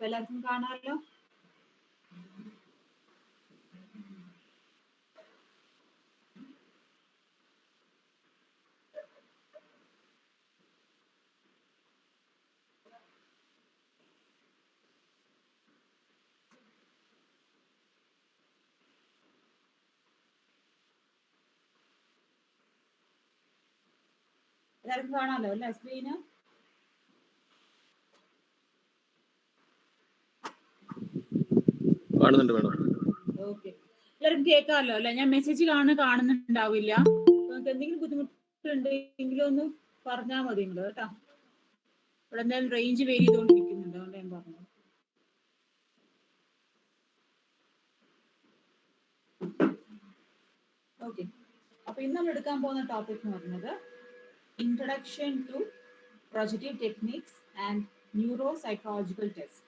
എല്ലാവർക്കും കാണാമല്ലോ. എല്ലാവർക്കും കാണാമല്ലോ അല്ലേ സ്ക്രീന്? കാണുന്നുണ്ട് മേഡം. ഓക്കെ, എല്ലാവർക്കും കേൾക്കാമല്ലോ അല്ലെ? ഞാൻ മെസ്സേജ് കാണുന്നുണ്ടാവില്ല. നിങ്ങൾക്ക് എന്തെങ്കിലും ബുദ്ധിമുട്ടുണ്ടെങ്കിലും ഒന്ന് പറഞ്ഞാൽ മതി നിങ്ങൾ കേട്ടോ. ഇവിടെ എന്തായാലും റേഞ്ച് വേരി ചെയ്തുകൊണ്ടിരിക്കുന്നുണ്ട്, അതുകൊണ്ട് ഞാൻ പറഞ്ഞു. ഓക്കെ, അപ്പൊ ഇന്ന് നമ്മൾ എടുക്കാൻ പോകുന്ന ടോപ്പിക് എന്ന് പറയുന്നത് introduction to projective techniques and neuro psychological test.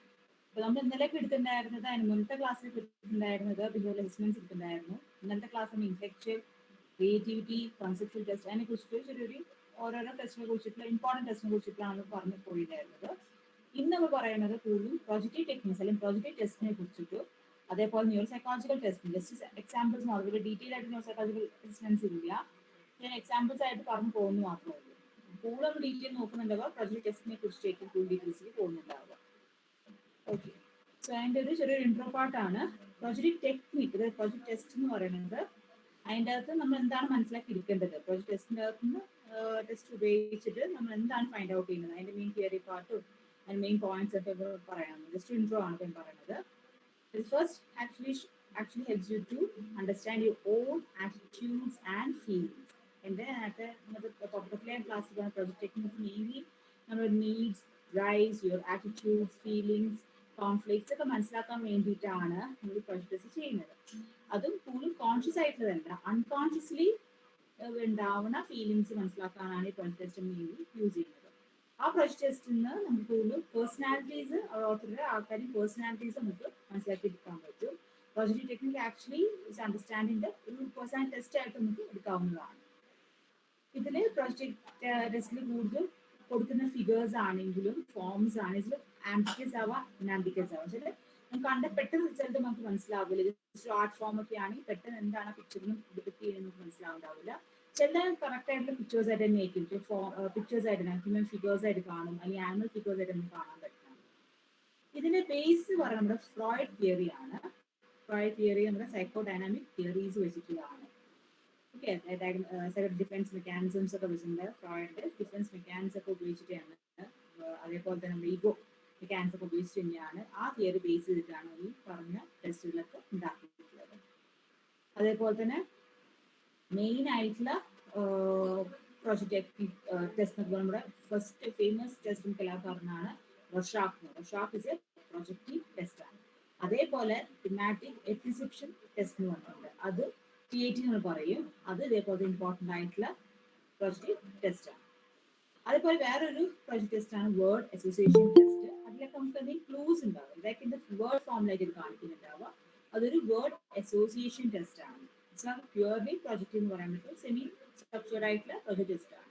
അപ്പൊ നമ്മൾ ഇന്നലെയൊക്കെ എടുത്തിട്ടുണ്ടായിരുന്നത്, അതിന് മുന്നത്തെ ക്ലാസ്സിൽ എടുത്തിട്ടുണ്ടായിരുന്നത് ബിഹേവിയർ അസസ്മെന്റ്സ് എടുത്തിട്ടുണ്ടായിരുന്നു. ഇന്നത്തെ class intellectual, creativity, conceptual test, അതിനെ കുറിച്ചിട്ട് ചെറിയൊരു ഓരോരോ ടെസ്റ്റിനെ കുറിച്ചിട്ടുള്ള ഇമ്പോർട്ടൻറ്റ് ടെസ്റ്റിനെ കുറിച്ചിട്ടാണ് പറഞ്ഞു പോയിട്ടുണ്ടായിരുന്നത്. ഇന്ന് നമ്മൾ പറയുന്നത് കൂടുതലും പ്രൊജക്റ്റീവ് ടെക്നിക്സ് അല്ലെങ്കിൽ പ്രൊജക്റ്റീവ് ടെസ്റ്റിനെ കുറിച്ചിട്ട്, അതേപോലെ neuro psychological test. Just examples മാത്രമേ, ഡീറ്റെയിൽ ആയിട്ട് ന്യൂറോ സൈക്കോളജിക്കൽ അസസ്മെന്റ്സ് ഇല്ല, ഞാൻ എക്സാമ്പിൾസ് ആയിട്ട് പറഞ്ഞു പോകുന്നു മാത്രമേ ഉള്ളൂ. കൂടുതൽ ഡീറ്റെയിൽ നോക്കുന്നുണ്ടാവുക പ്രൊജക്റ്റീവ് ടെസ്റ്റിനെ കുറിച്ചിട്ടേക്കും കൂടുതൽ ഡീറ്റെയിൽസിൽ പോകുന്നുണ്ടാവുക. ഓക്കെ, സോ അതിൻ്റെ ഒരു ചെറിയൊരു ഇൻട്രോ പാർട്ടാണ് പ്രൊജക്റ്റീവ് ടെക്നിക്. പ്രൊജക്റ്റ് ടെസ്റ്റ് എന്ന് പറയുന്നത് അതിൻ്റെ അകത്ത് നമ്മൾ എന്താണ് മനസ്സിലാക്കിയിരിക്കേണ്ടത്, പ്രൊജക്റ്റ് ടെസ്റ്റിൻ്റെ അകത്ത് നിന്ന് ടെസ്റ്റ് ഉപയോഗിച്ചിട്ട് നമ്മൾ എന്താണ് ഫൈൻഡ് ഔട്ട് ചെയ്യുന്നത്, അതിൻ്റെ മെയിൻ തിയറി പാർട്ടും അതിൻ്റെ മെയിൻ പോയിന്റ്സ് ഒക്കെ പറയാം. ജസ്റ്റ് ഇൻട്രോ ആണ് ഞാൻ പറയുന്നത്. First actually helps you to understand your own attitudes and feelings. എൻ്റെ അതിനകത്ത് നമുക്ക് തുടക്കത്തിലെ ക്ലാസ്സിൽ പറഞ്ഞ പ്രൊജക്റ്റ് ടെക്നിക്സ് മെയിൻലി നമ്മുടെ needs, drives, your attitudes, feelings, conflicts ഒക്കെ മനസ്സിലാക്കാൻ വേണ്ടിയിട്ടാണ് നമ്മൾ പ്രൊജക്റ്റ് ടെസ്റ്റ് ചെയ്യുന്നത്. അതും കൂടുതൽ കോൺഷ്യസ് ആയിട്ടുള്ളതല്ല, അൺകോൺഷ്യസ്ലി ഉണ്ടാവുന്ന ഫീലിങ്സ് മനസ്സിലാക്കാനാണ് ഈ പ്രൊജക്റ്റ് ടെസ്റ്റ് മെയിൻലി യൂസ് ചെയ്യുന്നത്. ആ പ്രൊജക്റ്റ് ടെസ്റ്റിൽ നിന്ന് നമുക്ക് കൂടുതൽ പേഴ്സണാലിറ്റീസ്, ഓരോരുത്തരുടെ ആൾക്കാരും പേഴ്സണാലിറ്റീസ് നമുക്ക് മനസ്സിലാക്കി എടുക്കാൻ പറ്റും. പ്രൊജക്റ്റീവ് ടെക്നിക് ആക്ച്വലി ഇസ് അണ്ടർസ്റ്റാൻഡിന്റെ ഒരു പേഴ്സണാലിറ്റി ടെസ്റ്റ് ആയിട്ട് നമുക്ക് എടുക്കാവുന്നതാണ്. ഇതിൽ പ്രൊജക്റ്റീവ് ടെസ്റ്റിൽ കൂടുതൽ കൊടുക്കുന്ന ഫിഗേഴ്സ് ആണെങ്കിലും ഫോംസ് ആണെങ്കിലും ആംബിക്കസ് ആവാം, ഇനാംബിക്കസ് ആവാം. ചില നമുക്ക് കണ്ട പെട്ടെന്ന് ചിലത് നമുക്ക് മനസ്സിലാവില്ല. ആർട്ട് ഫോം ഒക്കെ ആണെങ്കിൽ പെട്ടെന്ന് എന്താണ് പിക്ചറിനും ഡിപിക്ട് ചെയ്യുന്നത് നമുക്ക് മനസ്സിലാവുണ്ടാവില്ല. ചില കറക്റ്റ് ആയിട്ടുള്ള പിക്ചേഴ്സ് ആയിട്ട് തന്നെ ആയിരിക്കും, പിക്ചേഴ്സ് ആയിട്ട് ഹ്യൂമൻ ഫിഗേഴ്സ് ആയിട്ട് കാണും, അല്ലെങ്കിൽ ആനിമൽ ഫിഗേഴ്സ് ആയിട്ട് നമുക്ക് കാണാൻ പറ്റണം. ഇതിന്റെ ബേസ് പറയുന്നത് നമ്മുടെ ഫ്രോയിഡ് തിയറി ആണ്. ഫ്രോയിഡ് തിയറി നമ്മുടെ സൈക്കോ ഡൈനാമിക് തിയറീസ് വെച്ചിട്ടുള്ളതാണ്. ഓക്കെ, ഡിഫൻസ് മെക്കാനിസംസ് ഒക്കെ വെച്ചിട്ടുണ്ട്. ഫ്രോയിഡിന്റെ ഡിഫൻസ് മെക്കാനിസം ഒക്കെ ഉപയോഗിച്ചിട്ടാണ്, അതേപോലെ തന്നെ നമ്മുടെ ഈഗോ മെക്കാനിസം ഒക്കെ ഉപയോഗിച്ചിട്ട് തന്നെയാണ് ആ തിയറി ബേസ് ചെയ്തിട്ടാണ് ഈ പറഞ്ഞ ടെസ്റ്റുകളൊക്കെ ഉണ്ടാക്കിയിട്ടുള്ളത്. അതേപോലെ തന്നെ മെയിൻ ആയിട്ടുള്ള പ്രൊജക്റ്റ് ടെസ്റ്റ് നമ്മുടെ ഫസ്റ്റ് ഫേമസ് ടെസ്റ്റ് നമുക്ക് എല്ലാവർക്കും പറഞ്ഞാണ് Rorschach. Rorschach is A projective test ആണ്. അതേപോലെ തിമാറ്റിക് എപ്പിസെപ്ഷൻ ടെസ്റ്റ് എന്ന് പറഞ്ഞിട്ടുണ്ട്, അത് TAT എന്ന് പറയും. അത് ഇതേപോലെ ഇമ്പോർട്ടൻ്റ് ആയിട്ടുള്ള പ്രൊജക്റ്റീവ് ടെസ്റ്റ് ആണ്. അതേപോലെ വേറൊരു പ്രൊജക്റ്റ് ടെസ്റ്റ് ആണ് വേർഡ് അസോസിയേഷൻ ടെസ്റ്റ്. അതിലൊക്കെ നമുക്ക് എന്തെങ്കിലും ക്ലൂസ് ഉണ്ടാവും, ഇതൊക്കെ ഇത് വേർഡ് ഫോമിലേക്ക് ഇത് കാണിക്കുന്നുണ്ടാവുക. അതൊരു വേർഡ് അസോസിയേഷൻ ടെസ്റ്റ് ആണ്. ഇറ്റ്സ് നോട്ട് പ്യുവർലി പ്രൊജക്റ്റ് എന്ന് പറയാൻ പറ്റും, സെമി സ്ട്രക്ചർഡ് ആയിട്ടുള്ള പ്രൊജക്റ്റ് ടെസ്റ്റ് ആണ്.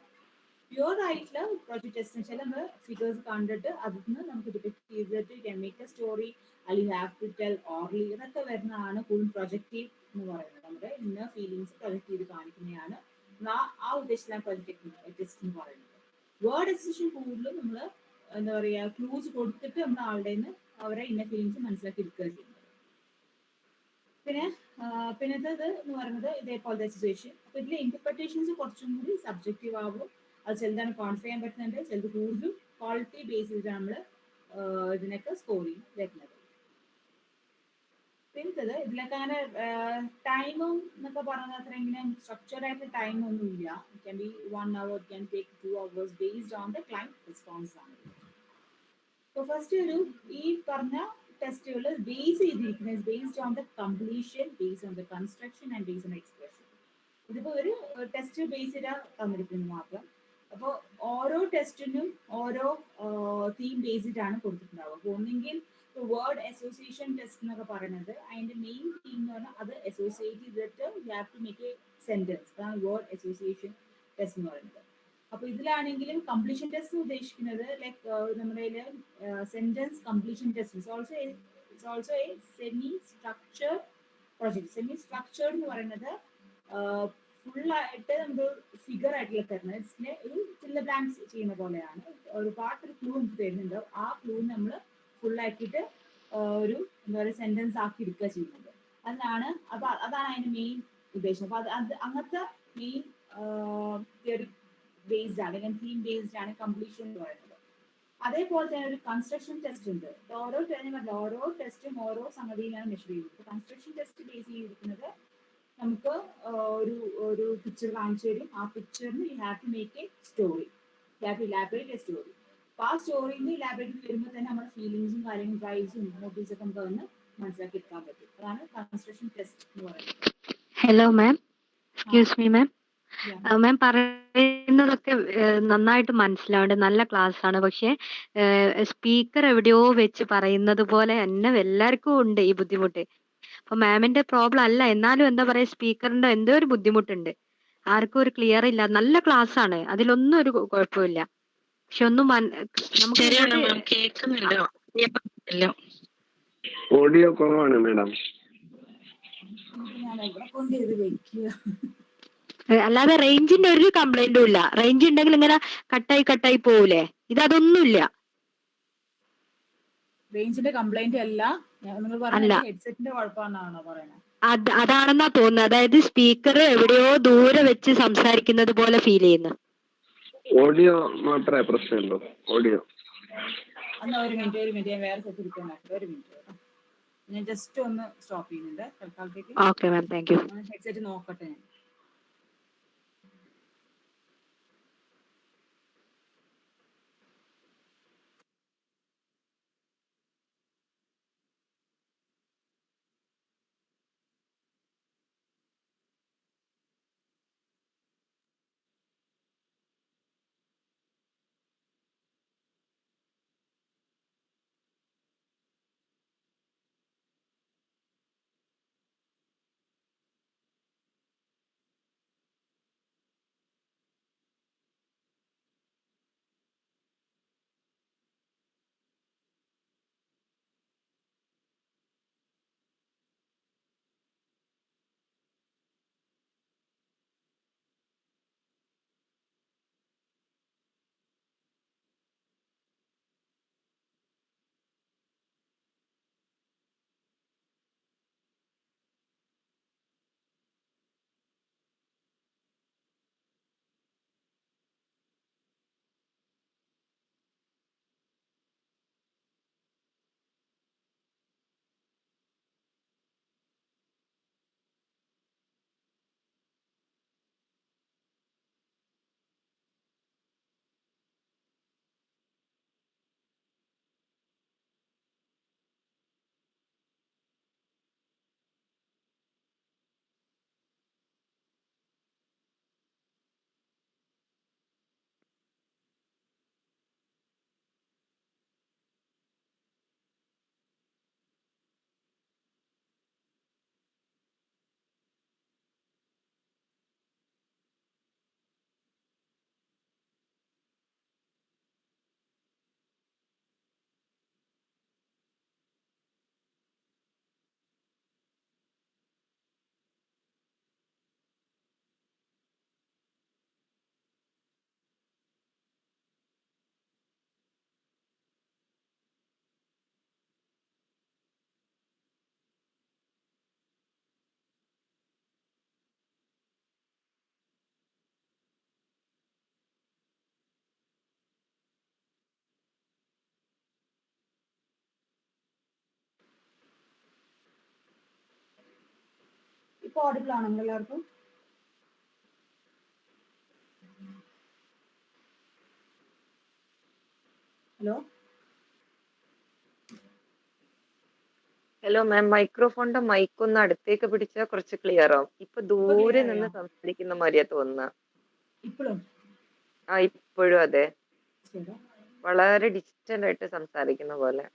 പ്യുവർ ആയിട്ടുള്ള പ്രൊജക്റ്റ് ടെസ്റ്റ് എന്ന് വെച്ചാൽ നമ്മൾ ഫിഗേഴ്സ് കണ്ടിട്ട് അതിൽ നിന്ന് നമുക്ക് ഡിറ്റക്ട് ചെയ്തിട്ട് ക്യാൻ മേക്ക് എ സ്റ്റോറി, അല്ലെങ്കിൽ ഹാവ് ടു ടെൽ ഓർലി, ഇതൊക്കെ വരുന്നതാണ് കൂടുതൽ പ്രൊജക്റ്റീവ് എന്ന് പറയുന്നത്. നമ്മുടെ ഇന്നർ ഫീലിങ്സ് പ്രൊജക്ട് ചെയ്ത് കാണിക്കുന്നതാണ് ആ ഉദ്ദേശിച്ച പ്രൊജക്റ്റ് ടെസ്റ്റ് എന്ന് പറയുന്നത്. വേർഡ് അസോസിയേഷൻ കൂടുതലും നമ്മൾ എന്താ പറയുക, ക്ലൂസ് കൊടുത്തിട്ട് നമ്മൾ ആളുടെ നിന്ന് അവരെ ഇന്നർ ഫീലിങ്സ് മനസ്സിലാക്കി എടുക്കുക ചെയ്യുന്നത്. പിന്നത്തേത് എന്ന് പറയുന്നത് ഇതേപോലത്തെ അസോസിയേഷൻ. അപ്പൊ ഇതിലെ ഇന്റർപ്രിട്ടേഷൻസ് കുറച്ചും കൂടി സബ്ജക്റ്റീവ് ആവും. അത് ചിലതാണ് ക്വാണ്ടിഫൈ ചെയ്യാൻ പറ്റുന്നുണ്ട്, ചിലത് കൂടുതലും ക്വാളിറ്റി ബേസ് ചെയ്തിട്ടാണ് നമ്മൾ ഇതിനൊക്കെ സ്കോറിങ് വരുന്നത്. പിന്നത്തത് ഇതിലൊക്കെ അങ്ങനെ ടൈമും എന്നൊക്കെ പറയുന്നത് അത്ര ഇങ്ങനെ സ്ട്രക്ചർഡ് ആയിട്ട് ടൈം ഒന്നും ഇല്ല. It can be 1 hour, it can take 2 hours based on the client response ആണ്. അപ്പോൾ ഫസ്റ്റ് ഒരു ഈ പറഞ്ഞ ടെസ്റ്റുകൾ ബേസ് ചെയ്തിരിക്കുന്നത് based on the completion, based on the construction and based on expression. ഇതിപ്പോൾ ഒരു ടെസ്റ്റ് ബേസ് ചെയ്താൽ തന്നിരിക്കുന്നത് മാത്രം. അപ്പോൾ ഓരോ ടെസ്റ്റിനും ഓരോ തീം ബേസ്ഡാണ് കൊടുത്തിട്ടുണ്ടാവുക. അപ്പോൾ ഒന്നെങ്കിൽ വേർഡ് അസോസിയേഷൻ ടെസ്റ്റ് എന്നൊക്കെ പറയുന്നത് അതിൻ്റെ മെയിൻ തീം എന്ന് പറഞ്ഞാൽ അത് അസോസിയേറ്റ് ചെയ്തിട്ട് you have to make a sentence. അതാണ് വേർഡ് അസോസിയേഷൻ ടെസ്റ്റ് എന്ന് പറയുന്നത്. അപ്പൊ ഇതിലാണെങ്കിലും കംപ്ലീഷൻ ടെസ്റ്റ് ഉദ്ദേശിക്കുന്നത് ലൈക്ക് നമ്മുടെ sentence completion test it's also a semi structure project. Semi structured എന്ന് പറയുന്നത് ഫുൾ ആയിട്ട് നമ്മൾ ഫിഗർ ആയിട്ടുള്ള തരുന്നത് ഒരു ഫിൽ ദ ബ്ലാങ്ക്സ് ചെയ്യുന്ന പോലെയാണ്. ഒരുപാട് ഒരു ക്ലൂ നമുക്ക് തരുന്നുണ്ട്. ആ ക്ലൂ നമ്മൾ ഫുൾ ആക്കിയിട്ട് ഒരു എന്താ പറയുക സെന്റൻസ് ആക്കി എടുക്കുക ചെയ്യുന്നത്. അതാണ് അതാണ് അതിന്റെ മെയിൻ ഉദ്ദേശം. അപ്പൊ അത് അങ്ങനത്തെ മെയിൻ തിയറി ബേസ്ഡ് ആണ്, അല്ലെങ്കിൽ തീം ബേസ്ഡ് ആണ് കംപ്ലീഷൻ എന്ന് പറയുന്നത്. അതേപോലെ തന്നെ ഒരു കൺസ്ട്രക്ഷൻ ടെസ്റ്റ് ഉണ്ട്. ഓരോ ടെസ്റ്റും ഓരോ സംഗതിയിലാണ് മെഷർ ചെയ്യുന്നത്. കൺസ്ട്രക്ഷൻ ടെസ്റ്റ് ബേസ് ചെയ്തിരിക്കുന്നത് നമുക്ക് ഒരു ഒരു പിക്ചർ കാണിച്ചു തരും. ആ പിക്ചറിന് you have to make a story, you have to elaborate a story. അപ്പൊ ആ സ്റ്റോറിയിൽ ഇലാബറേറ്റ് വരുമ്പോൾ തന്നെ നമ്മുടെ ഫീലിങ്സും കാര്യങ്ങളും ഡ്രൈവ്സും മോട്ടീവ്സ് ഒക്കെ നമുക്ക് അതൊന്ന് മനസ്സിലാക്കി എടുക്കാൻ പറ്റും. അതാണ് കൺസ്ട്രക്ഷൻ ടെസ്റ്റ് എന്ന് പറയുന്നത്. Hello ma'am, excuse me ma'am. Ma'am പറയുന്നതൊക്കെ നന്നായിട്ട് മനസ്സിലാവുന്നുണ്ട്, നല്ല ക്ലാസ് ആണ്. പക്ഷെ സ്പീക്കർ എവിടെയോ വെച്ച് പറയുന്നത് പോലെ തന്നെ എല്ലാവർക്കും ഉണ്ട് ഈ ബുദ്ധിമുട്ട്. അപ്പൊ മാമിന്റെ പ്രോബ്ലം അല്ല, എന്നാലും എന്താ പറയാ, സ്പീക്കറിന്റെ എന്തോ ഒരു ബുദ്ധിമുട്ടുണ്ട്. ആർക്കും ഒരു ക്ലിയർ ഇല്ല. നല്ല ക്ലാസ് ആണ്, അതിലൊന്നും ഒരു കുഴപ്പമില്ല. പക്ഷെ ഒന്നും നമുക്ക് ഓഡിയോ കുറവാണ് മാഡം. ഞാൻ എവിടെ കൊണ്ടുപോയത് വെക്കുക. അല്ലാതെ റേഞ്ചിന്റെ ഒരു കംപ്ലൈന്റും ഇല്ല. റേഞ്ച് ഉണ്ടെങ്കിൽ ഇങ്ങനെ കട്ടായി പോകൂലേ, ഇതൊന്നുമില്ല. റേഞ്ചിന്റെ കംപ്ലൈന്റ് അല്ല, നിങ്ങൾ പറഞ്ഞ ഹെഡ്സെറ്റിന്റെ കുഴപ്പമാണെന്നാണോ പറയുന്നത്? അതാണെന്നാ തോന്നുന്നത്. അതായത് സ്പീക്കർ എവിടെയോ ദൂരെ വെച്ച് സംസാരിക്കുന്നത് പോലെ ഫീൽ ചെയ്യുന്നു. ഓഡിയോ മാത്രമേ പ്രശ്നമുള്ളൂ. ഓഡിയോ എന്നാ ഒരു മിനിറ്റ് ഞാൻ വേറെ സെറ്റ് എടുക്കാൻ നോക്കാം. ഒരു മിനിറ്റ് കേട്ടോ, ഞാൻ ജസ്റ്റ് ഒന്ന് സ്റ്റോപ്പ് ചെയ്യുന്നുണ്ട് തൽക്കാലത്തേക്ക്. Okay ma'am, thank you. Headset നോക്കട്ടെ ഞാൻ. ഇപ്പൊ ഓഡിബിൾ ആണോ എല്ലാവർക്കും? ഹലോ ഹലോ മാം, മൈക്രോഫോണിന്റെ മൈക്ക് ഒന്ന് അടുത്തേക്ക് പിടിച്ചാൽ കുറച്ച് ക്ലിയർ ആവും. ഇപ്പൊ ദൂരെ നിന്ന് സംസാരിക്കുന്ന മാതിരിയാ തോന്നുന്ന. ഇപ്പോഴും ഇപ്പോഴും അതെ, വളരെ ഡിസ്റ്റന്റ് ആയിട്ട് സംസാരിക്കുന്ന പോലെ.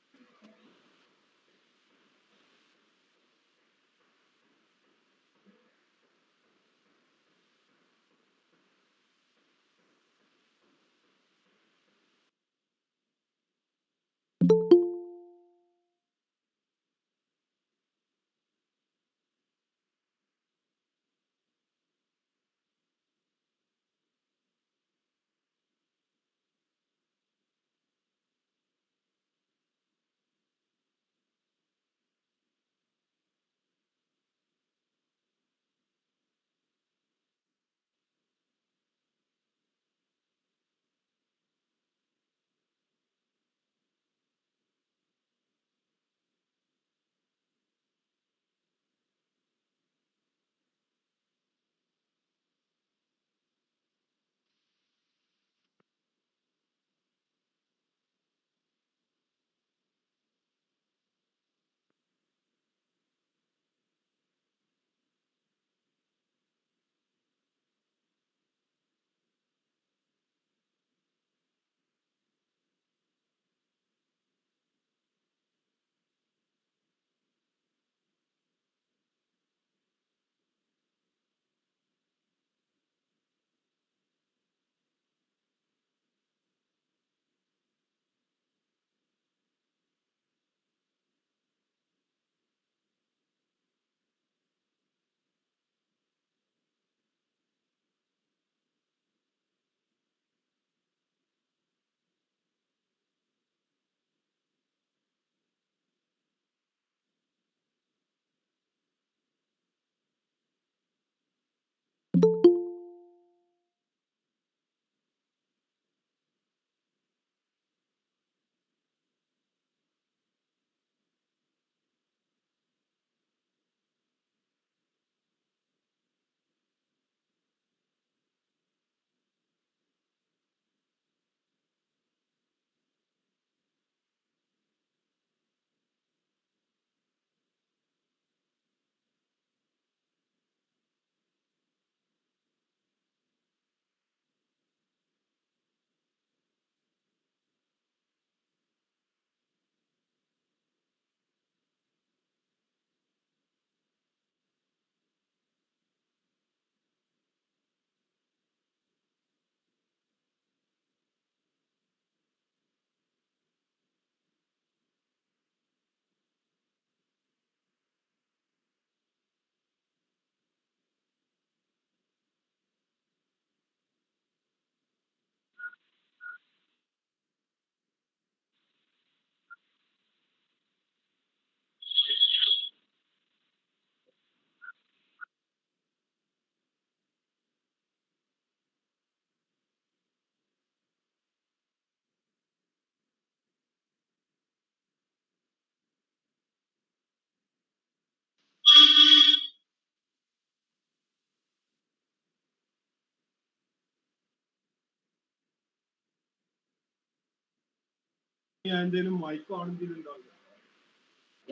എന്തെങ്കിലും മൈക്ക് ഓൺ ചെയ്തിട്ടുണ്ടാവില്ല.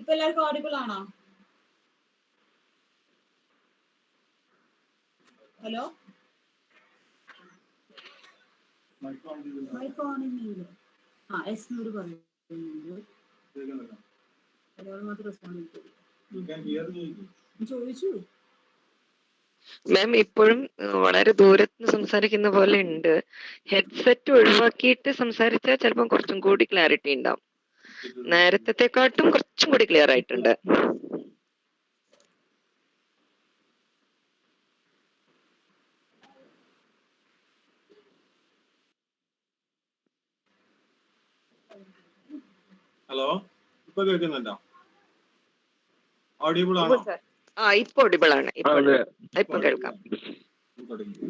ഇപ്പൊ എല്ലാവർക്കും ഓഡിബിൾ ആണോ? ഹലോ, മൈക്ക് ഓൺ ചെയ്തിട്ടുണ്ടാവില്ല. മൈക്ക് ഓണില്ല. എസ് എന്നോട് പറയുന്നുണ്ട്. കേൾക്കുന്നില്ല. ഒരാൾ മാത്രം respond You can hear me. ചോദിച്ചു. മാം ഇപ്പോഴും വളരെ ദൂരത്ത് സംസാരിക്കുന്ന പോലെ ഉണ്ട്. ഹെഡ്സെറ്റ് ഒഴിവാക്കിയിട്ട് സംസാരിച്ചാൽ ചിലപ്പോൾ കുറച്ചും കൂടി ക്ലാരിറ്റി ഉണ്ടാവും. നേരത്തെക്കാട്ടും കുറച്ചും കൂടി ക്ലിയർ ആയിട്ടുണ്ട്. ഹലോ, ഇപ്പൊ കേൾക്കുന്നുണ്ടോ? ഓഡിയബിൾ ആണോ? ഇപ്പൊ ഓഡിബിൾ ആണ്. അതെ. ഇപ്പൊ കേൾക്കാം. തുടങ്ങി.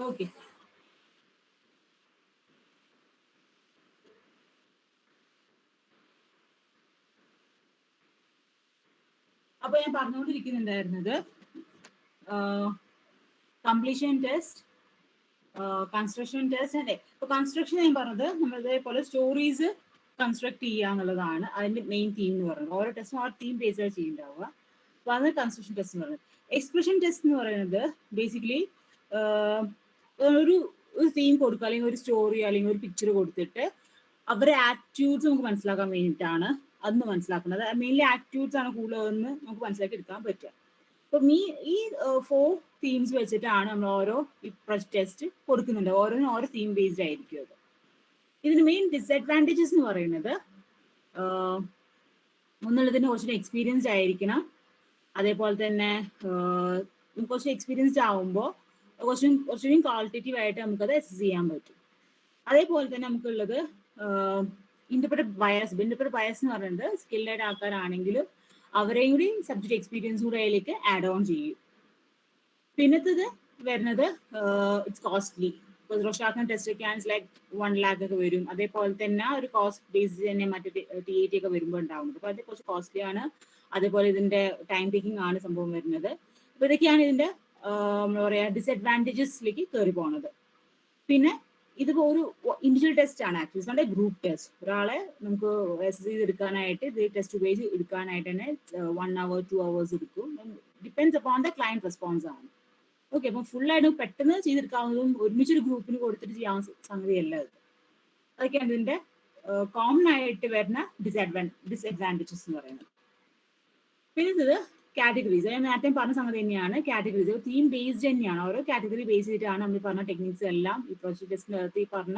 ഓക്കെ, അപ്പൊ ഞാൻ പറഞ്ഞുകൊണ്ടിരിക്കുന്നുണ്ടായിരുന്നത് കംപ്ലീഷൻ ടെസ്റ്റ്, കൺസ്ട്രക്ഷൻ ടെസ്റ്റ് അല്ലേ. ഇപ്പൊ കൺസ്ട്രക്ഷൻ ഞാൻ പറഞ്ഞത് നമ്മൾ ഇതേപോലെ സ്റ്റോറീസ് കൺസ്ട്രക്ട് ചെയ്യുക എന്നുള്ളതാണ് അതിന്റെ മെയിൻ തീം എന്ന് പറയുന്നത്. ഓരോ ടെസ്റ്റും ആ തീം ബേസ്ഡ് ചെയ്യുന്നുണ്ടാവുക. അപ്പൊ അത് കൺസ്ട്രക്ഷൻ ടെസ്റ്റ് എന്ന് പറയുന്നത്. എക്സ്പ്രഷൻ ടെസ്റ്റ് എന്ന് പറയുന്നത് ബേസിക്കലി ഒരു തീം കൊടുക്കുക, അല്ലെങ്കിൽ ഒരു സ്റ്റോറി അല്ലെങ്കിൽ ഒരു പിക്ചർ കൊടുത്തിട്ട് അവരുടെ ആറ്റിറ്റ്യൂഡ്സ് നമുക്ക് മനസ്സിലാക്കാൻ വേണ്ടിയിട്ടാണ് അന്ന് മനസ്സിലാക്കുന്നത്. മെയിൻലി ആറ്റിറ്റ്യൂഡ്സ് ആണ് കൂടുതലെന്ന് നമുക്ക് മനസ്സിലാക്കി എടുക്കാൻ പറ്റുക. അപ്പം ഈ 4 തീംസ് വെച്ചിട്ടാണ് നമ്മൾ ഓരോ പ്രൊജക്ട് ടെസ്റ്റ് കൊടുക്കുന്നുണ്ട്. ഓരോന്നും ഓരോ തീം ബേസ്ഡ് ആയിരിക്കും അത്. ഇതിന് മെയിൻ ഡിസഡ്വാൻറ്റേജസ് എന്ന് പറയുന്നത് ഒന്നുള്ളതിന് കുറച്ചുകൂടി എക്സ്പീരിയൻസ്ഡ് ആയിരിക്കണം. അതേപോലെ തന്നെ കുറച്ച് എക്സ്പീരിയൻസ്ഡ് ആവുമ്പോൾ കുറച്ചുകൂടി ക്വാളിറ്റേറ്റീവ് ആയിട്ട് നമുക്കത് അസസ് ചെയ്യാൻ പറ്റും. അതേപോലെ തന്നെ നമുക്കുള്ളത് ഇന്റർപ്രറ്റ് ബയസ് എന്ന് പറയുന്നത് സ്കിൽഡ് ആൾക്കാരാണെങ്കിലും അവരെയും കൂടി സബ്ജക്ട് എക്സ്പീരിയൻസ് കൂടെ അതിലേക്ക് ആഡ് ഓൺ ചെയ്യും. പിന്നത്തത് വരുന്നത് ഇറ്റ്സ് കോസ്റ്റ്ലി. റോഷാക്കൻ ടെസ്റ്റ് ഒക്കെ ആണെങ്കിൽ ലൈക്ക് 1 lakh ഒക്കെ വരും. അതേപോലെ തന്നെ ഒരു കോസ്റ്റ് ബേസ്ഡ് തന്നെ മറ്റേ TAT ഒക്കെ വരുമ്പോൾ ഉണ്ടാവുന്നത്. അപ്പൊ അത് കുറച്ച് കോസ്റ്റ്ലി ആണ്. അതേപോലെ ഇതിന്റെ ടൈം ടേക്കിംഗ് ആണ് സംഭവം വരുന്നത്. അപ്പൊ ഇതൊക്കെയാണ് ഇതിന്റെ എന്താ പറയാ ഡിസഡ്വാൻറ്റേജസിലേക്ക് കയറി പോകുന്നത്. പിന്നെ ഇതിപ്പോ ഒരു ഇൻഡിവിജ്വൽ ടെസ്റ്റ് ആണ് ആക്ച്വലി, നമ്മുടെ ഗ്രൂപ്പ് ടെസ്റ്റ്. ഒരാളെ നമുക്ക് അസസ് ചെയ്തെടുക്കാനായിട്ട് ഇത് ടെസ്റ്റ് ഉപയോഗിച്ച് എടുക്കാനായിട്ട് തന്നെ 1 hour 2 hours എടുക്കും. Depends upon the client response ആണ്. ഓക്കെ, അപ്പം ഫുൾ ആയിട്ട് പെട്ടെന്ന് ചെയ്തെടുക്കാവുന്നതും ഒരുമിച്ചൊരു ഗ്രൂപ്പിന് കൊടുത്തിട്ട് ചെയ്യാൻ സംഗതിയല്ല ഇത്. അതൊക്കെയാണ് ഇതിന്റെ കോമൺ ആയിട്ട് വരുന്ന ഡിസഡ്വാൻറ്റേജസ് എന്ന് പറയുന്നത്. പിന്നെ ഇത് കാറ്റഗറീസ്, ഞാൻ നേരത്തെ പറഞ്ഞ സംഗതി തന്നെയാണ്. കാറ്റഗറീസ് തീം ബേസ്ഡ് തന്നെയാണ്. ഓരോ കാറ്റഗറി ബേസ് ചെയ്തിട്ടാണ് നമ്മൾ പറഞ്ഞ ടെക്നിക്സ് എല്ലാം ഈ പ്രൊജക്ട് ടെസ്റ്റിനകത്ത് ഈ പറഞ്ഞ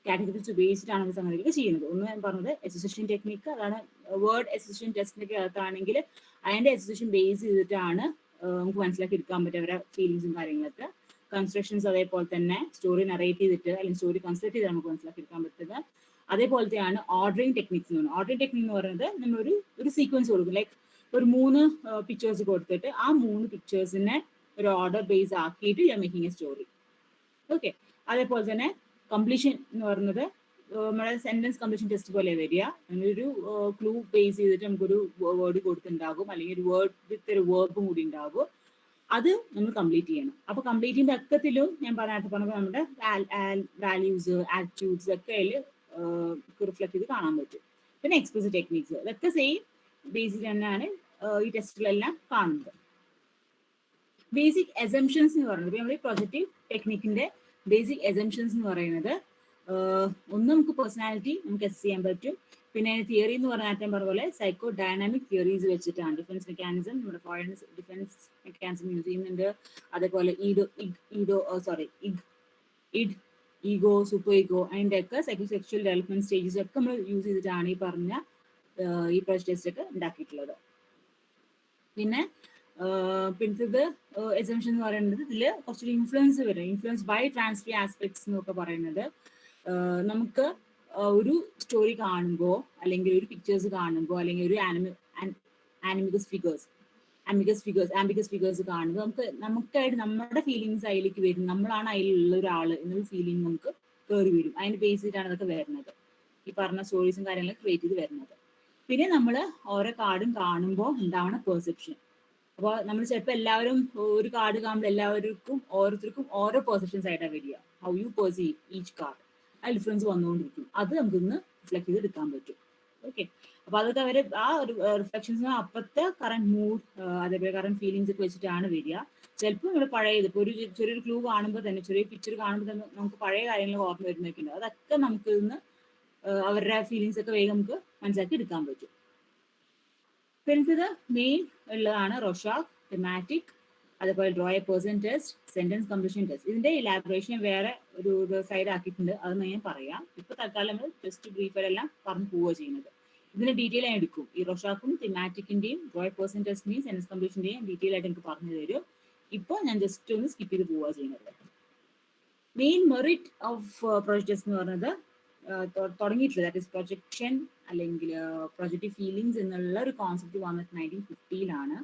കാറ്റഗറീസ് ഉപയോഗിച്ചിട്ടാണ് നമ്മൾ സംഗതികൾ ചെയ്യുന്നത്. ഒന്ന് ഞാൻ പറഞ്ഞത് അസോസിയേഷൻ ടെക്നിക്ക്, അതാണ് വേർഡ് അസോസിയേഷൻ ടെസ്റ്റിനൊക്കെ അകത്താണെങ്കിൽ അതിന്റെ അസോസിയേഷൻ ബേസ് ചെയ്തിട്ടാണ് നമുക്ക് മനസ്സിലാക്കി എടുക്കാൻ പറ്റും അവരുടെ ഫീലിങ്സും കാര്യങ്ങളൊക്കെ. കൺസ്ട്രക്ഷൻസ് അതേപോലെ തന്നെ സ്റ്റോറി നറേറ്റ് ചെയ്തിട്ട് അല്ലെങ്കിൽ സ്റ്റോറി കൺസ്ട്രക്ട് ചെയ്ത് നമുക്ക് മനസ്സിലാക്കി എടുക്കാൻ പറ്റുക. അതേപോലത്തെയാണ് ഓർഡറിംഗ് ടെക്നിക്സ് എന്ന് പറയുന്നത്. ഓർഡറിംഗ് ടെക്നിക് എന്ന് പറയുന്നത് നമ്മൾ ഒരു സീക്വൻസ് കൊടുക്കും, ലൈക്ക് ഒരു 3 പിക്ചേഴ്സ് കൊടുത്തിട്ട് ആ 3 പിക്ചേഴ്സിനെ ഒരു ഓർഡർ ബേസ് ആക്കിയിട്ട് you are making A story. Okay, അതേപോലെ തന്നെ കംപ്ലീഷൻ എന്ന് പറയുന്നത് നമ്മുടെ സെന്റൻസ് കംപ്ലീഷൻ ടെസ്റ്റ് പോലെ വരിക. ഒരു ക്ലൂ ബേസ് ചെയ്തിട്ട് നമുക്കൊരു വേർഡ് കൊടുത്തിട്ടുണ്ടാകും, അല്ലെങ്കിൽ ഒരു വേർഡ് വിത്ത് ഒരു വേർബും കൂടി ഉണ്ടാകും. അത് നമ്മൾ കംപ്ലീറ്റ് ചെയ്യണം. അപ്പൊ കംപ്ലീറ്റ് ചെയ്യുന്ന അക്കത്തിലും ഞാൻ പറഞ്ഞപ്പോൾ നമ്മുടെ വാല്യൂസ് ആറ്റിറ്റ്യൂഡ്സ് ഒക്കെ അതിൽ റിഫ്ലക്ട് ചെയ്ത് കാണാൻ പറ്റും. പിന്നെ എക്സ്പ്രസീവ് ടെക്നിക്സ് ഇതൊക്കെ സെയിം ബേസിക് തന്നെയാണ് ഈ ടെസ്റ്റിലെല്ലാം കാണുന്നത്. ബേസിക് അസംഷൻസ് എന്ന് പറയുന്നത് നമ്മുടെ പ്രൊജക്റ്റീവ് ടെക്നിക്കിന്റെ ബേസിക് അസംഷൻസ് എന്ന് പറയുന്നത് ഒന്ന് നമുക്ക് പേഴ്സണാലിറ്റി നമുക്ക് അസസ് ചെയ്യാൻ പറ്റും. പിന്നെ തിയറി എന്ന് പറഞ്ഞാൽ പറഞ്ഞ പോലെ സൈക്കോ ഡൈനാമിക് തിയറീസ് വെച്ചിട്ടാണ് ഡിഫൻസ് മെക്കാനിസം, നമ്മുടെ ഫോറിൻ ഡിഫൻസ് മെക്കാനിസം യൂസ് ചെയ്യുന്നുണ്ട്. അതേപോലെ ഈഗോ, സൂപ്പർ ഈഗോ, അതിൻ്റെ ഒക്കെ സെക്ഷൽ ഡെവലപ്മെന്റ് സ്റ്റേജസ് ഒക്കെ നമ്മൾ യൂസ് ചെയ്തിട്ടാണ് ഈ പറഞ്ഞ ഈ പ്രൊജക്ട് ടെസ്റ്റ് ഒക്കെ ഉണ്ടാക്കിയിട്ടുള്ളത്. പിന്നെ പിന്നത്തത് എസംഷൻ എന്ന് പറയുന്നത് ഇതിൽ കുറച്ചൊരു ഇൻഫ്ലുവൻസ് വരും. ഇൻഫ്ലുവൻസ് ബൈ ട്രാൻസ്ഫർ ആസ്പെക്ട്സ് എന്നൊക്കെ പറയുന്നത് നമുക്ക് ഒരു സ്റ്റോറി കാണുമ്പോൾ അല്ലെങ്കിൽ ഒരു പിക്ചേഴ്സ് കാണുമ്പോൾ അല്ലെങ്കിൽ ഒരു ആംബിഗസ് ഫിഗേഴ്സ് കാണുമ്പോൾ നമുക്കായിട്ട് നമ്മുടെ ഫീലിങ്സ് അതിലേക്ക് വരും. നമ്മളാണ് അതിലുള്ള ഒരാൾ എന്നൊരു ഫീലിംഗ് നമുക്ക് കയറി വരും. അതിന്റെ ബേസ് ചെയ്തിട്ടാണ് ഇതൊക്കെ വരുന്നത്. ഈ പറഞ്ഞ സ്റ്റോറീസും കാര്യങ്ങളൊക്കെ ക്രിയേറ്റ് ചെയ്ത് വരുന്നത്. പിന്നെ നമ്മൾ ഓരോ കാർഡും കാണുമ്പോൾ ഉണ്ടാവുന്ന പെർസെപ്ഷൻ. അപ്പോൾ നമ്മൾ ചിലപ്പോൾ എല്ലാവരും ഒരു കാർഡ് കാണുമ്പോൾ ഓരോരുത്തർക്കും ഓരോ പെർസെപ്ഷൻസ് ആയിട്ടാണ് വരിക. How you perceive each card, ആ ഡിഫറൻസ് വന്നുകൊണ്ടിരിക്കും. അത് നമുക്കിന്ന് റിഫ്ലക്ട് ചെയ്ത് എടുക്കാൻ പറ്റും. ഓക്കെ, അപ്പൊ അതൊക്കെ അവർ ആ ഒരു റിഫ്ലക്ഷൻസ് അപ്പത്തെ കറന്റ് മൂഡ്, അതേപോലെ കറന്റ് ഫീലിങ്സ് ഒക്കെ വെച്ചിട്ടാണ് വരിക. ചിലപ്പോൾ നമ്മൾ പഴയത് ഇപ്പോൾ ഒരു ചെറിയൊരു ക്ലൂ കാണുമ്പോൾ തന്നെ, ചെറിയ പിക്ചർ കാണുമ്പോൾ തന്നെ നമുക്ക് പഴയ കാര്യങ്ങൾ ഓർമ്മ വരുന്നൊക്കെ ഉണ്ട്. അതൊക്കെ നമുക്ക് ഇന്ന് അവരുടെ ഫീലിങ്സ് ഒക്കെ വേഗം നമുക്ക് മനസ്സിലാക്കി എടുക്കാൻ പറ്റും. പിന്നെ ഇത് മെയിൻ ഉള്ളതാണ് റോഷാക്ക്, തെമാറ്റിക്, അതേപോലെ draw a person test, sentence completion test. ഇതിന്റെ ഇലാബറേഷൻ വേറെ ഒരു സൈഡ് ആക്കിയിട്ടുണ്ട്, അതൊന്ന് ഞാൻ പറയാം. ഇപ്പൊ തൽക്കാലം നമ്മൾ ജസ്റ്റ് ബ്രീഫെല്ലാം പറഞ്ഞു പോവുക ചെയ്യുന്നത്. ഇതിന്റെ ഡീറ്റെയിൽ ആയി എടുക്കും. ഈ റോഷാക്കും തെമാറ്റിക്കിന്റെയും ഡ്രോ എ പേഴ്സൺ ടെസ്റ്റിന്റെയും സെന്റൻസ് കംപ്ലീഷന്റെയും ഡീറ്റെയിൽ ആയിട്ട് എനിക്ക് പറഞ്ഞു തരും. ഇപ്പോൾ ഞാൻ ജസ്റ്റ് ഒന്ന് സ്കിപ്പ് ചെയ്ത് പോവുക ചെയ്യുന്നത്. Main merit of project test എന്ന് പറയുന്നത് തുടങ്ങിയിട്ടുള്ളത് ദാറ്റ് ഇസ് പ്രൊജക്ഷൻ അല്ലെങ്കിൽ പ്രൊജക്റ്റീവ് ഫീലിങ്സ് എന്നുള്ള ഒരു കോൺസെപ്റ്റ് വന്നത് 1950-ലാണ്.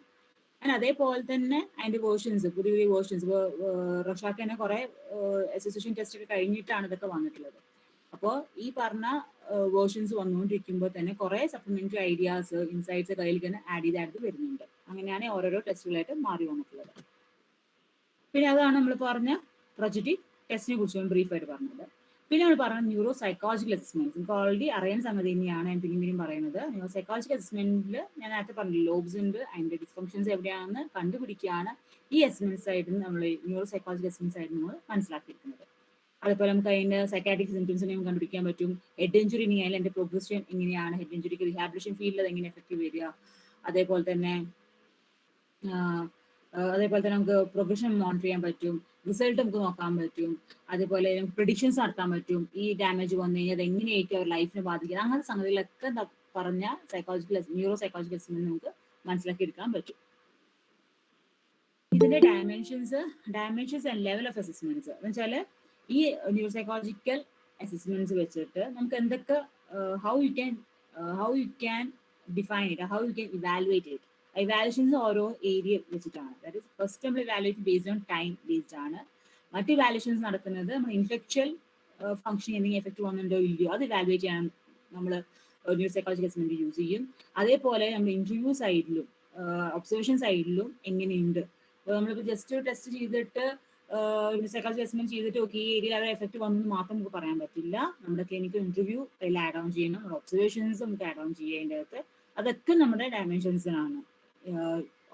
ആൻഡ് അതേപോലെ തന്നെ അതിന്റെ വേർഷൻസ്, പുതിയ പുതിയ വേർഷൻസ്. ഇപ്പോൾ റോഷാക്ക് തന്നെ കുറെ അസോസിയേഷൻ ടെസ്റ്റ് ഒക്കെ കഴിഞ്ഞിട്ടാണ് ഇതൊക്കെ വന്നിട്ടുള്ളത്. അപ്പോൾ ഈ പറഞ്ഞ വേർഷൻസ് വന്നുകൊണ്ടിരിക്കുമ്പോൾ തന്നെ കുറെ സപ്ലിമെന്ററി ഐഡിയാസ്, ഇൻസൈറ്റ്സ് കയ്യിൽ തന്നെ ആഡ് ചെയ്ത് വരുന്നുണ്ട്. അങ്ങനെയാണ് ഓരോരോ ടെസ്റ്റുകളായിട്ട് മാറി വന്നിട്ടുള്ളത്. പിന്നെ അതാണ് നമ്മൾ പറഞ്ഞ പ്രൊജക്റ്റീവ് ടെസ്റ്റിനെ കുറിച്ച് ബ്രീഫായിട്ട് പറഞ്ഞത്. പിന്നെ നമ്മൾ പറഞ്ഞത് ന്യൂറോ സൈക്കോളജിക്കൽ അസസ്മെന്റ്. നിങ്ങൾക്ക് ഓൾറെഡി അറിയാൻ സംഗതി തന്നെയാണ് ഞാൻ പിന്നെയും പറയുന്നത്. ന്യൂറോ സൈക്കോളജിക്കൽ അസസ്മെന്റിൽ ഞാൻ നേരത്തെ പറഞ്ഞു ലോബ്സ് ഉണ്ട്, അതിന്റെ ഡിസ്ഫങ്ഷൻസ് എവിടെയാണെന്ന് കണ്ടുപിടിക്കുകയാണ് ഈ അസസ്മെന്റ് സൈഡിൽ നമ്മൾ ന്യൂറോ സൈക്കോളജിക്കൽ അസസ്മെന്റ് സൈഡിൽ നമ്മൾ മനസ്സിലാക്കിയിരിക്കുന്നത്. അതുപോലെ നമുക്ക് അതിന്റെ സൈക്കാട്രിക് സിംറ്റംസിനെ നമുക്ക് കണ്ടുപിടിക്കാൻ പറ്റും. ഹെഡ് ഇഞ്ചുറി ആയാലും അതിന്റെ പ്രോഗ്രഷൻ എങ്ങനെയാണ്, ഹെഡ് ഇഞ്ചുറിക്ക് റീഹാബിലിറ്റേഷൻ ഫീൽഡിൽ അത് എങ്ങനെ എഫക്റ്റീവ് വരിക, അതേപോലെ തന്നെ നമുക്ക് പ്രൊഗ്രഷൻ മോണിറ്റർ ചെയ്യാൻ പറ്റും, റിസൾട്ട് നമുക്ക് നോക്കാൻ പറ്റും, അതേപോലെ പ്രിഡിക്ഷൻസ് നടത്താൻ പറ്റും. ഈ ഡാമേജ് വന്നു കഴിഞ്ഞാൽ അത് എങ്ങനെയായിരിക്കും അവർ ലൈഫിനെ ബാധിക്കുക, അങ്ങനത്തെ സംഗതികളൊക്കെ പറഞ്ഞ ന്യൂറോ സൈക്കോളജിക്കൽ അസസ്മെന്റ് നമുക്ക് മനസ്സിലാക്കി എടുക്കാൻ പറ്റും. ഇതിന്റെ dimensions and level of assessments എന്ന് വെച്ചാൽ ഈ ന്യൂറോ സൈക്കോളജിക്കൽ അസസ്മെന്റ്സ് വെച്ചിട്ട് നമുക്ക് എന്തൊക്കെ how you can define it, how you can evaluate it. Evaluations ഓരോ ഏരിയ വെച്ചിട്ടാണ്. ദാറ്റ് ഇസ് ഫസ്റ്റ് നമ്മൾ evaluate based on time based ആണ്. മറ്റ് ഇവാലുവേഷൻസ് നടക്കുന്നത് നമ്മൾ ഇന്റലക്ച്വൽ ഫംഗ്ഷൻ എന്തെങ്കിലും എഫക്ട് വന്നിട്ടുണ്ടോ ഇല്ലയോ അത് ഇവാലുവേറ്റ് ചെയ്യാൻ നമ്മൾ ന്യൂറോ സൈക്കോളജിക്കൽ അസസ്മെന്റ് യൂസ് ചെയ്യും. അതേപോലെ നമ്മൾ ഇന്റർവ്യൂ സൈഡിലും ഒബ്സർവേഷൻ സൈഡിലും എങ്ങനെയുണ്ട്. അപ്പോൾ നമ്മളിപ്പോൾ ജസ്റ്റ് ടെസ്റ്റ് ചെയ്തിട്ട് സൈക്കോളജി അസസ്മെന്റ് ചെയ്തിട്ട് ഓക്കെ ഈ ഏരിയയിൽ അവരുടെ എഫക്ട് വന്നെന്ന് മാത്രം നമുക്ക് പറയാൻ പറ്റില്ല. നമ്മുടെ ക്ലിനിക്കൽ ഇന്റർവ്യൂ അതിൽ ആഡ് ഓൺ ചെയ്യണം, നമ്മുടെ ഒബ്സർവേഷൻസ് നമുക്ക് ആഡ് ഓൺ ചെയ്യേണ്ടത് അകത്ത്. അതൊക്കെ നമ്മുടെ ഡയമെൻഷൻസിനാണ്.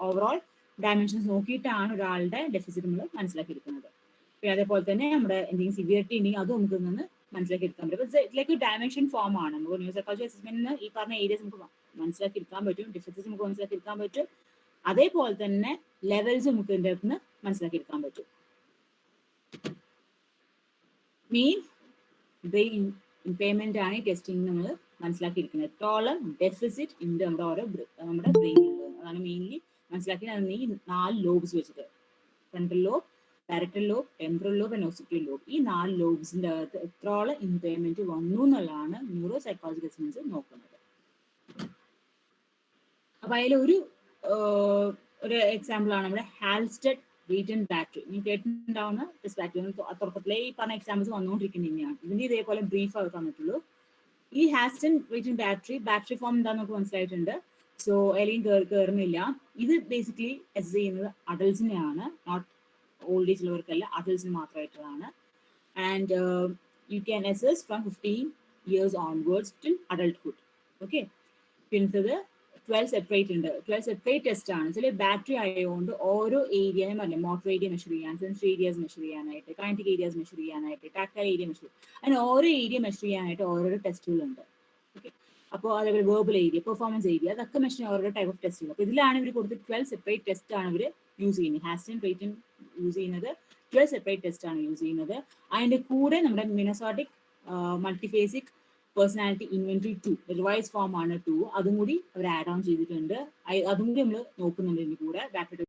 ഓവറോൾ ഡയമെൻഷൻസ് നോക്കിയിട്ടാണ് ഒരാളുടെ ഡെഫിസിറ്റ് നമ്മൾ മനസ്സിലാക്കിയെടുക്കുന്നത്. പിന്നെ അതേപോലെ തന്നെ നമ്മുടെ എന്തെങ്കിലും സിവിയറിറ്റി ഉണ്ടെങ്കിൽ അതും നമുക്ക് നിന്ന് മനസ്സിലാക്കിയെടുക്കാൻ പറ്റും. ഇതിലേക്ക് ഡയമെൻഷൻ ഫോം ആണ്. നമുക്ക് ന്യൂറോ സൈക്കോളജി അസസ്മെന്റിന് ഈ പറഞ്ഞ ഏരിയസ് നമുക്ക് മനസ്സിലാക്കിയെടുക്കാൻ പറ്റും, ഡിഫറൻസസ് നമുക്ക് മനസ്സിലാക്കിയെടുക്കാൻ പറ്റും. അതേപോലെ തന്നെ ലെവൽസ് നമുക്ക് ഇതിൻ്റെ അകത്ത് നിന്ന് മനസ്സിലാക്കിയെടുക്കാൻ പറ്റും. മെയിൻ ബ്രെയിൻ ഇംപെയർമെന്റ് ആണ് ഈ ടെസ്റ്റിംഗ് നമ്മൾ മനസ്സിലാക്കിയിരിക്കുന്നത്. എത്രത്തോളം ഡെഫിസിറ്റ് ഉണ്ട് നമ്മുടെ ബ്രെയിനിലുള്ളത് അതാണ് മെയിൻലി മനസ്സിലാക്കിയത്. ഈ 4 ലോബ്സ് വെച്ചിട്ട് frontal lobe, parietal lobe, temporal lobe and occipital lobe, ഈ 4 ലോബ്സിന്റെ അകത്ത് എത്രത്തോളം ഇംപെയർമെന്റ് വന്നു എന്നുള്ളതാണ് ന്യൂറോ സൈക്കോളജിക്കൽ അസസ്മെന്റ്സ് നോക്കുന്നത്. അപ്പൊ അതിലൊരു എക്സാമ്പിൾ ആണ് നമ്മുടെ ഹാൽസ്റ്റഡ് വെയിറ്റ് ആൻഡ് ബാറ്ററി. നീ കേട്ടിട്ടുണ്ടാവുന്ന ടെസ്റ്റ് ബാറ്ററി തുടക്കത്തിലേ ഈ പറഞ്ഞ എക്സാമ്പിൾസ് വന്നുകൊണ്ടിരിക്കുന്നത് തന്നെയാണ്. ഇതിന്റെ ഇതേപോലെ ബ്രീഫ് ആയി തന്നിട്ടുള്ളൂ. ഈ ഹാൽസ്റ്റഡ് വെയിറ്റ് ആൻഡ് ബാറ്ററി ഫോം എന്താണെന്ന് നമുക്ക് മനസ്സിലായിട്ടുണ്ട്. സോ അതിലേക്ക് കയറുന്നില്ല. ഇത് ബേസിക്കലി അസസ് ചെയ്യുന്നത് അഡൾട്ട്സിനെയാണ്, നോട്ട് ഓൾഡ് ഏജ് ഉള്ളവർക്കല്ല, അഡൾട്ട്സിന് മാത്രമായിട്ടുള്ളതാണ്. And you can assess from 15 years onwards till adulthood. Okay, പിന്നത്തത് 12 സെപ്പറേറ്റ് ഉണ്ട്. 12 സെപ്പറേറ്റ് ടെസ്റ്റ് ആണ്. ചില ബാറ്ററി ആയതുകൊണ്ട് ഓരോ ഏരിയ ഞാൻ പറഞ്ഞില്ല, മോട്ടോർ ഏരിയ മെഷർ ചെയ്യാൻ, സെൻസറി ഏരിയാസ് മെഷർ ചെയ്യാനായിട്ട്, കൈനറ്റിക് ഏരിയാസ് മെഷർ ചെയ്യാനായിട്ട്, ടാക്ടൈൽ ഏരിയ മെഷർ ചെയ്യാൻ, അങ്ങനെ ഓരോ ഏരിയ മെഷർ ചെയ്യാനായിട്ട് ഓരോരോ ടെസ്റ്റുകളുണ്ട്. ഓക്കെ, അപ്പോൾ അതേപോലെ വേർബൽ ഏരിയ, പെർഫോമൻസ് ഏരിയ, അതൊക്കെ മെഷർ ചെയ്യാൻ ഓരോ ടൈപ്പ് ഓഫ് ടെസ്റ്റുകൾ. അപ്പോൾ ഇതിലാണ് ഇവർ കൊടുത്ത് 12 സെപ്പറേറ്റ് ടെസ്റ്റ് ആണ് ഇവർ യൂസ് ചെയ്യുന്നത്. ഹാൽസ്റ്റഡ് വെയിറ്റ് യൂസ് ചെയ്യുന്നത് 12 സെപ്പറേറ്റ് ടെസ്റ്റ് ആണ് യൂസ് ചെയ്യുന്നത്. അതിന്റെ കൂടെ നമ്മുടെ Minnesota multiphasic personality inventory 2 revise form ആണ് 2, അതും കൂടി അവർ ആഡ് ഓൺ ചെയ്തിട്ടുണ്ട്. അതും കൂടി നമ്മൾ നോക്കുന്നുണ്ട് ഇതിന്റെ കൂടെ ബാറ്ററി